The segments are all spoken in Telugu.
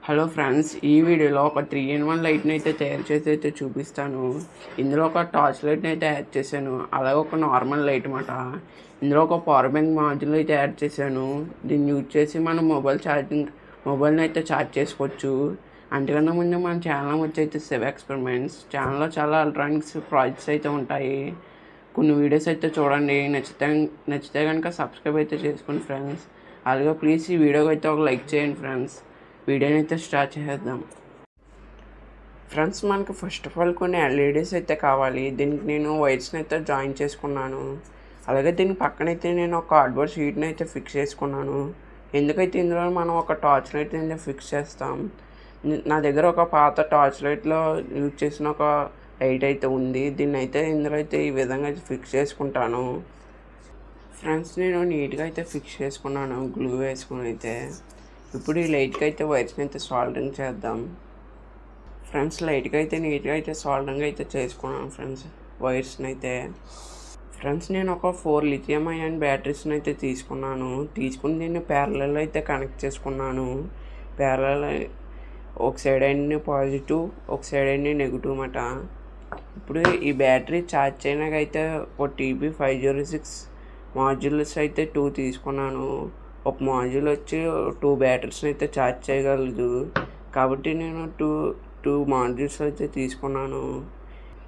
హలో ఫ్రెండ్స్, ఈ వీడియోలో ఒక 3-in-1 లైట్ని అయితే తయారు చేసి అయితే చూపిస్తాను. ఇందులో ఒక టార్చ్ లైట్ని అయితే యాడ్ చేశాను, అలాగే ఒక నార్మల్ లైట్ అన్నమాట. ఇందులో ఒక పవర్ బ్యాంక్ మాడ్యూల్ అయితే యాడ్ చేశాను. దీన్ని యూజ్ చేసి మనం మొబైల్ని అయితే ఛార్జ్ చేసుకోవచ్చు. అంతకన్నా ముందు మన ఛానల్ వచ్చి అయితే శివ ఎక్స్పెరిమెంట్స్ ఛానల్లో చాలా ఎలక్ట్రానిక్స్ ప్రాజెక్ట్స్ అయితే ఉంటాయి. కొన్ని వీడియోస్ అయితే చూడండి, నచ్చితే కనుక సబ్స్క్రైబ్ అయితే చేసుకోండి ఫ్రెండ్స్. అలాగే ప్లీజ్ ఈ వీడియోకి అయితే ఒక లైక్ చేయండి ఫ్రెండ్స్. వీడియోని అయితే స్టార్ట్ చేద్దాం. ఫ్రెండ్స్, మనకు ఫస్ట్ ఆఫ్ ఆల్ కొన్ని ఎల్ఈడీస్ అయితే కావాలి. దీనికి నేను వైర్స్ని అయితే జాయిన్ చేసుకున్నాను. అలాగే దీని పక్కనైతే నేను ఒక కార్డ్బోర్డ్ షీట్ని అయితే ఫిక్స్ చేసుకున్నాను. ఎందుకైతే ఇందులో మనం ఒక టార్చ్ లైట్ అయితే ఫిక్స్ చేస్తాం. నా దగ్గర ఒక పాత టార్చ్ లైట్లో యూజ్ చేసిన ఒక లైట్ అయితే ఉంది. దీన్ని అయితే ఇందులో అయితే ఈ విధంగా అయితే ఫిక్స్ చేసుకుంటాను. ఫ్రెండ్స్, నేను నీట్గా అయితే ఫిక్స్ చేసుకున్నాను గ్లూ వేసుకుని అయితే. ఇప్పుడు ఈ లైట్కి అయితే వైర్స్ని అయితే సాల్డరింగ్ చేద్దాం. ఫ్రెండ్స్, లైట్గా అయితే నీట్గా అయితే సాల్డరింగ్ అయితే చేసుకున్నాను ఫ్రెండ్స్ వైర్స్ని అయితే. ఫ్రెండ్స్, నేను ఒక 4 లిథియం అయాన్ బ్యాటరీస్ని అయితే తీసుకుని దీన్ని ప్యారలల్ అయితే కనెక్ట్ చేసుకున్నాను. ప్యారలల్ ఒక సైడ్ అన్ని పాజిటివ్, ఒక సైడ్ అన్ని నెగిటివ్ అన్నమాట. ఇప్పుడు ఈ బ్యాటరీ ఛార్జ్ చేయడానికైతే ఒక TB506 మాడ్యూల్స్ అయితే 2 తీసుకున్నాను. ఒక మాడ్యూల్ వచ్చి 2 బ్యాటరీస్ని అయితే ఛార్జ్ చేయగలదు, కాబట్టి నేను టూ మాడ్యూల్స్ అయితే తీసుకున్నాను.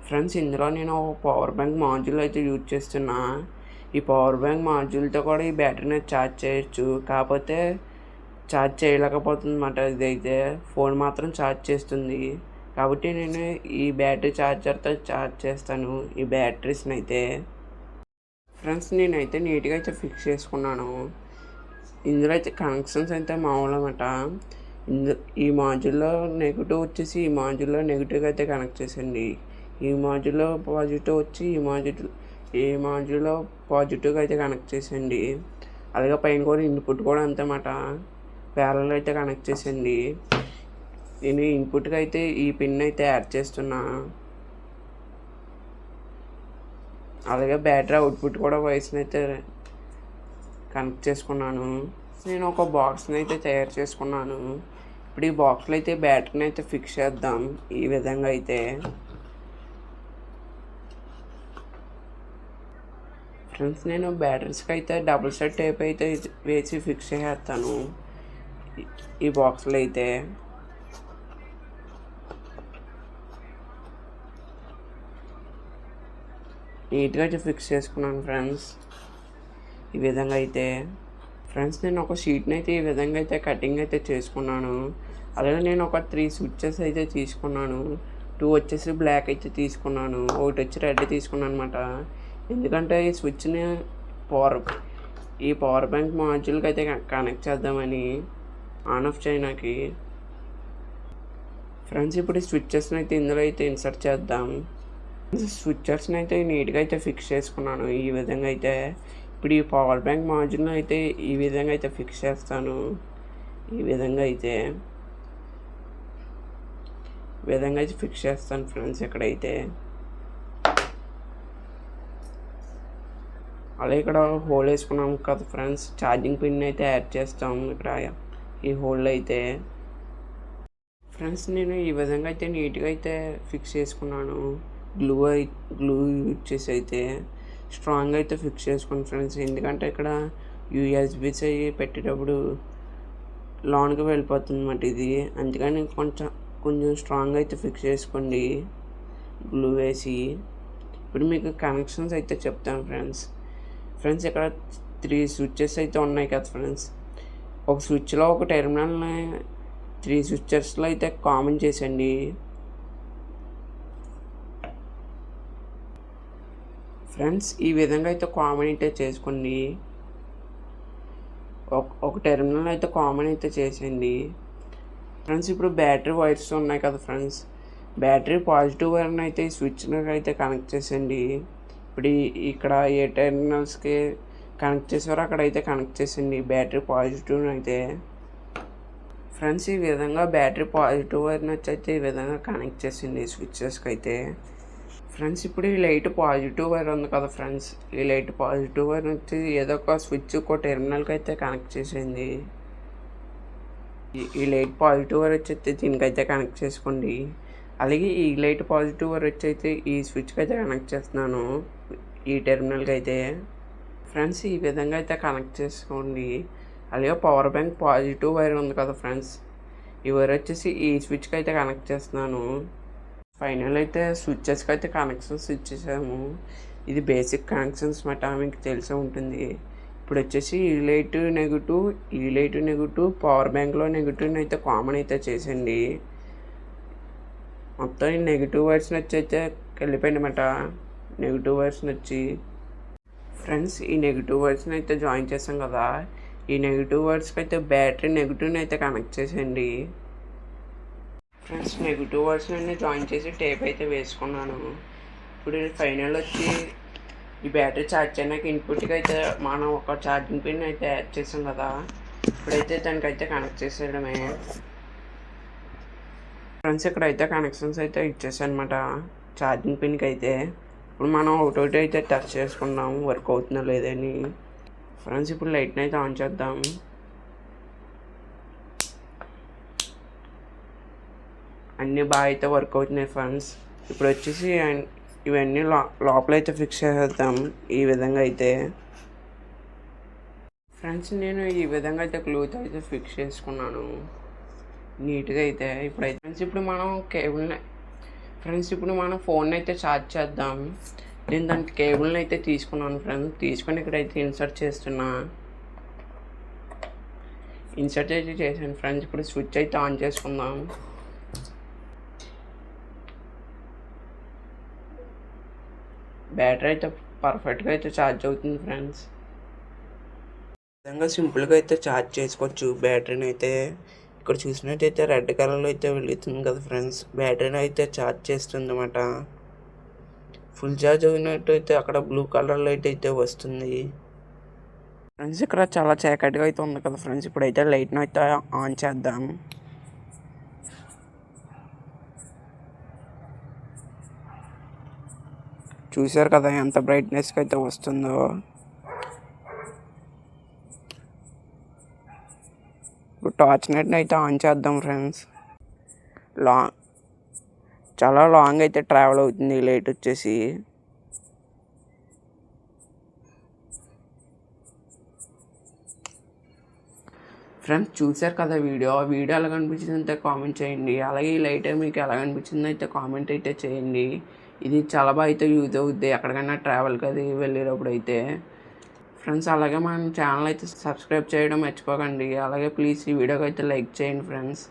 ఫ్రెండ్స్, ఇందులో నేను ఒక పవర్ బ్యాంక్ మాడ్యూల్ అయితే యూజ్ చేస్తున్నా. ఈ పవర్ బ్యాంక్ మాడ్యూల్తో కూడా ఈ బ్యాటరీని ఛార్జ్ చేయొచ్చు, కాకపోతే ఛార్జ్ చేయలేకపోతుంది అన్నమాట. ఇదైతే ఫోన్ మాత్రం ఛార్జ్ చేస్తుంది, కాబట్టి నేను ఈ బ్యాటరీ ఛార్జర్తో ఛార్జ్ చేస్తాను ఈ బ్యాటరీస్ని అయితే. ఫ్రెండ్స్, నేనైతే నీట్గా అయితే ఫిక్స్ చేసుకున్నాను. ఇందులో అయితే కనెక్షన్స్ అయితే మామూలు అన్నమాట. ఈ మాడ్యూల్లో నెగిటివ్ వచ్చేసి ఈ మాడ్యూల్లో నెగిటివ్గా అయితే కనెక్ట్ చేసండి. ఈ మాడ్యూల్లో పాజిటివ్ వచ్చి ఈ మాడ్యూల్లో పాజిటివ్గా అయితే కనెక్ట్ చేసండి. అలాగే పైన కూడా ఇన్పుట్ కూడా అంతమాట ప్యారలల్ అయితే కనెక్ట్ చేసండి. నేను ఇన్పుట్గా అయితే ఈ పిన్ అయితే యాడ్ చేస్తున్నా. అలాగే బ్యాటరీ అవుట్పుట్ కూడా వైర్స్ని అయితే కనెక్ట్ చేసుకున్నాను. నేను ఒక బాక్స్ని అయితే తయారు చేసుకున్నాను. ఇప్పుడు ఈ బాక్స్లో అయితే బ్యాటరీని అయితే ఫిక్స్ చేద్దాం ఈ విధంగా అయితే. ఫ్రెండ్స్, నేను బ్యాటరీస్కి అయితే డబుల్ సైడ్ టేప్ అయితే వేసి ఫిక్స్ చేసేస్తాను ఈ బాక్స్లో అయితే. నీట్గా అయితే ఫిక్స్ చేసుకున్నాను ఫ్రెండ్స్ ఈ విధంగా అయితే. ఫ్రెండ్స్, నేను ఒక షీట్ని అయితే ఈ విధంగా అయితే కటింగ్ అయితే చేసుకున్నాను. అలాగే నేను ఒక 3 స్విచ్చెస్ అయితే తీసుకున్నాను. 2 వచ్చేసి బ్లాక్ అయితే తీసుకున్నాను, ఒకటి వచ్చి రెడ్ తీసుకున్నాను అనమాట. ఎందుకంటే ఈ స్విచ్ని ఈ పవర్ బ్యాంక్ మాడ్యూల్కి అయితే కనెక్ట్ చేద్దామని ఆన్ ఆఫ్ చేయడానికి. ఫ్రెండ్స్, ఇప్పుడు ఈ స్విచ్చెస్ని అయితే ఇందులో అయితే ఇన్సర్ట్ చేద్దాం. స్విచ్చెస్ని అయితే నీట్గా అయితే ఫిక్స్ చేసుకున్నాను ఈ విధంగా అయితే. ఇప్పుడు ఈ పవర్ బ్యాంక్ మాడ్యూల్ని అయితే ఈ విధంగా అయితే ఫిక్స్ చేస్తాను ఈ విధంగా అయితే ఫిక్స్ చేస్తాను ఫ్రెండ్స్ ఇక్కడైతే. అలాగే ఇక్కడ హోల్ వేసుకున్నాం కదా ఫ్రెండ్స్, ఛార్జింగ్ పిన్ అయితే యాడ్ చేస్తాం ఇక్కడ ఈ హోల్ అయితే. ఫ్రెండ్స్, నేను ఈ విధంగా అయితే నీట్గా అయితే ఫిక్స్ చేసుకున్నాను. గ్లూ యూజ్ చేసి అయితే స్ట్రాంగ్ అయితే ఫిక్స్ చేసుకోండి ఫ్రెండ్స్. ఎందుకంటే ఇక్కడ యూఎస్బీస్ అవి పెట్టేటప్పుడు లాంగ్గా వెళ్ళిపోతుంది అన్నమాట ఇది. అందుకని కొంచెం స్ట్రాంగ్ అయితే ఫిక్స్ చేసుకోండి గ్లూ వేసి. ఇప్పుడు మీకు కనెక్షన్స్ అయితే చెప్తాను ఫ్రెండ్స్ ఇక్కడ 3 స్విచ్చెస్ అయితే ఉన్నాయి కదా ఫ్రెండ్స్. ఒక స్విచ్లో ఒక టెర్మినల్ని 3 స్విచ్చెస్లో అయితే కామన్ చేసండి. ఫ్రెండ్స్, ఈ విధంగా అయితే కామన్ అయితే చేసుకోండి. ఒక టెర్మినల్ అయితే కామన్ అయితే చేసేయండి ఫ్రెండ్స్. ఇప్పుడు బ్యాటరీ వైర్స్ ఉన్నాయి కదా ఫ్రెండ్స్, బ్యాటరీ పాజిటివ్ వైర్ని అయితే ఈ స్విచ్ని అయితే కనెక్ట్ చేసేయండి. ఇప్పుడు ఇక్కడ ఏ టెర్మినల్స్కి కనెక్ట్ చేసారో అక్కడైతే కనెక్ట్ చేసేయండి బ్యాటరీ పాజిటివ్ని అయితే. ఫ్రెండ్స్, ఈ విధంగా బ్యాటరీ పాజిటివ్ వైర్ని అయితే ఈ విధంగా కనెక్ట్ చేసేయండి స్విచ్చెస్కి అయితే. ఫ్రెండ్స్, ఇప్పుడు ఈ లైట్ పాజిటివ్ వైర్ ఉంది కదా ఫ్రెండ్స్, ఈ లైట్ పాజిటివ్ వైర్ వచ్చి ఏదో ఒక స్విచ్ ఒక టెర్మినల్కి అయితే కనెక్ట్ చేసేయండి. ఈ లైట్ పాజిటివ్ వర్ వచ్చి దీనికైతే కనెక్ట్ చేసుకోండి. అలాగే ఈ లైట్ పాజిటివ్ వర్ వచ్చి ఈ స్విచ్కి అయితే కనెక్ట్ చేస్తున్నాను, ఈ టెర్మినల్కి అయితే. ఫ్రెండ్స్ ఈ విధంగా అయితే కనెక్ట్ చేసుకోండి. అలాగే పవర్ బ్యాంక్ పాజిటివ్ వైర్ ఉంది కదా ఫ్రెండ్స్, ఈ వైర్ వచ్చేసి ఈ స్విచ్కి అయితే కనెక్ట్ చేస్తున్నాను. ఫైనల్ అయితే స్విచ్చెస్కి అయితే కనెక్షన్స్ ఇచ్చేసాము. ఇది బేసిక్ కనెక్షన్స్ మాట, మీకు తెలిసే ఉంటుంది. ఇప్పుడు వచ్చేసి ఈ లైట్ నెగిటివ్ పవర్ బ్యాంక్లో నెగిటివ్ని అయితే కామన్ అయితే చేసండి. మొత్తం ఈ నెగిటివ్ వైర్స్ని వచ్చి అయితే వెళ్ళిపోయిందన్నమాట. నెగిటివ్ వైర్స్ని వచ్చి ఫ్రెండ్స్ ఈ నెగిటివ్ వైర్స్ని అయితే జాయిన్ చేసాం కదా, ఈ నెగిటివ్ వైర్స్కి అయితే బ్యాటరీ నెగిటివ్ని అయితే కనెక్ట్ చేసేయండి. ఫ్రెండ్స్ నెగిటివ్ వైర్స్ని అన్నీ జాయిన్ చేసి టేప్ అయితే వేసుకున్నాను. ఇప్పుడు ఫైనల్ వచ్చి ఈ బ్యాటరీ ఛార్జ్ చేయడానికి ఇన్పుట్కి అయితే మనం ఒక ఛార్జింగ్ పిన్ అయితే యాడ్ చేసాం కదా, ఇప్పుడైతే దానికైతే కనెక్ట్ చేసేయడమే. ఫ్రెండ్స్ ఇక్కడైతే కనెక్షన్స్ అయితే ఇచ్చేసాను అనమాట ఛార్జింగ్ పిన్కి అయితే. ఇప్పుడు మనం ఒకటి అయితే టెస్ట్ చేసుకుందాం వర్క్ అవుతుందో లేదని. ఫ్రెండ్స్ ఇప్పుడు లైట్ని అయితే ఆన్ చేద్దాం. అన్నీ బాగా అయితే వర్క్ అవుతున్నాయి ఫ్రెండ్స్. ఇప్పుడు వచ్చేసి ఇవన్నీ లోపల అయితే ఫిక్స్ చేసేద్దాం ఈ విధంగా అయితే. ఫ్రెండ్స్ నేను ఈ విధంగా అయితే క్లూత్ అయితే ఫిక్స్ చేసుకున్నాను నీట్గా అయితే. ఇప్పుడైతే ఫ్రెండ్స్ ఇప్పుడు మనం ఫోన్ అయితే ఛార్జ్ చేద్దాం. నేను దానికి కేబుల్ని అయితే తీసుకున్నాను ఫ్రెండ్స్, తీసుకొని ఇక్కడైతే ఇన్సర్ట్ అయితే చేశాను ఫ్రెండ్స్. ఇప్పుడు స్విచ్ అయితే ఆన్ చేసుకుందాం. బ్యాటరీ అయితే పర్ఫెక్ట్గా అయితే ఛార్జ్ అవుతుంది ఫ్రెండ్స్. విధంగా సింపుల్గా అయితే ఛార్జ్ చేసుకోవచ్చు బ్యాటరీని అయితే. ఇక్కడ చూసినట్టయితే రెడ్ కలర్లో అయితే వెలుగుతుంది కదా ఫ్రెండ్స్, బ్యాటరీని అయితే ఛార్జ్ చేస్తుంది అన్నమాట. ఫుల్ ఛార్జ్ అయినట్టు అయితే అక్కడ బ్లూ కలర్ లైట్ అయితే వస్తుంది ఫ్రెండ్స్. ఇక్కడ చాలా చీకటిగా అయితే ఉంది కదా ఫ్రెండ్స్, ఇప్పుడైతే లైట్ని అయితే ఆన్ చేద్దాం. చూసారు కదా ఎంత బ్రైట్నెస్కి అయితే వస్తుందో. ఇప్పుడు టార్చ్ లైట్ని అయితే ఆన్ చేద్దాం ఫ్రెండ్స్. చాలా లాంగ్ అయితే ట్రావెల్ అవుతుంది ఈ లైట్ వచ్చేసి. ఫ్రెండ్స్ చూసారు కదా వీడియో ఎలా అనిపించింది అయితే కామెంట్ చేయండి. అలాగే ఈ లైట్ మీకు ఎలా అనిపించింది అయితే కామెంట్ అయితే చేయండి. ఇది చాలా బాగా అయితే యూజ్ అవుద్ది ఎక్కడికైనా ట్రావెల్కి అది వెళ్ళేటప్పుడు అయితే. ఫ్రెండ్స్ అలాగే మన ఛానల్ అయితే సబ్స్క్రైబ్ చేయడం మర్చిపోకండి. అలాగే ప్లీజ్ ఈ వీడియోకి అయితే లైక్ చేయండి ఫ్రెండ్స్.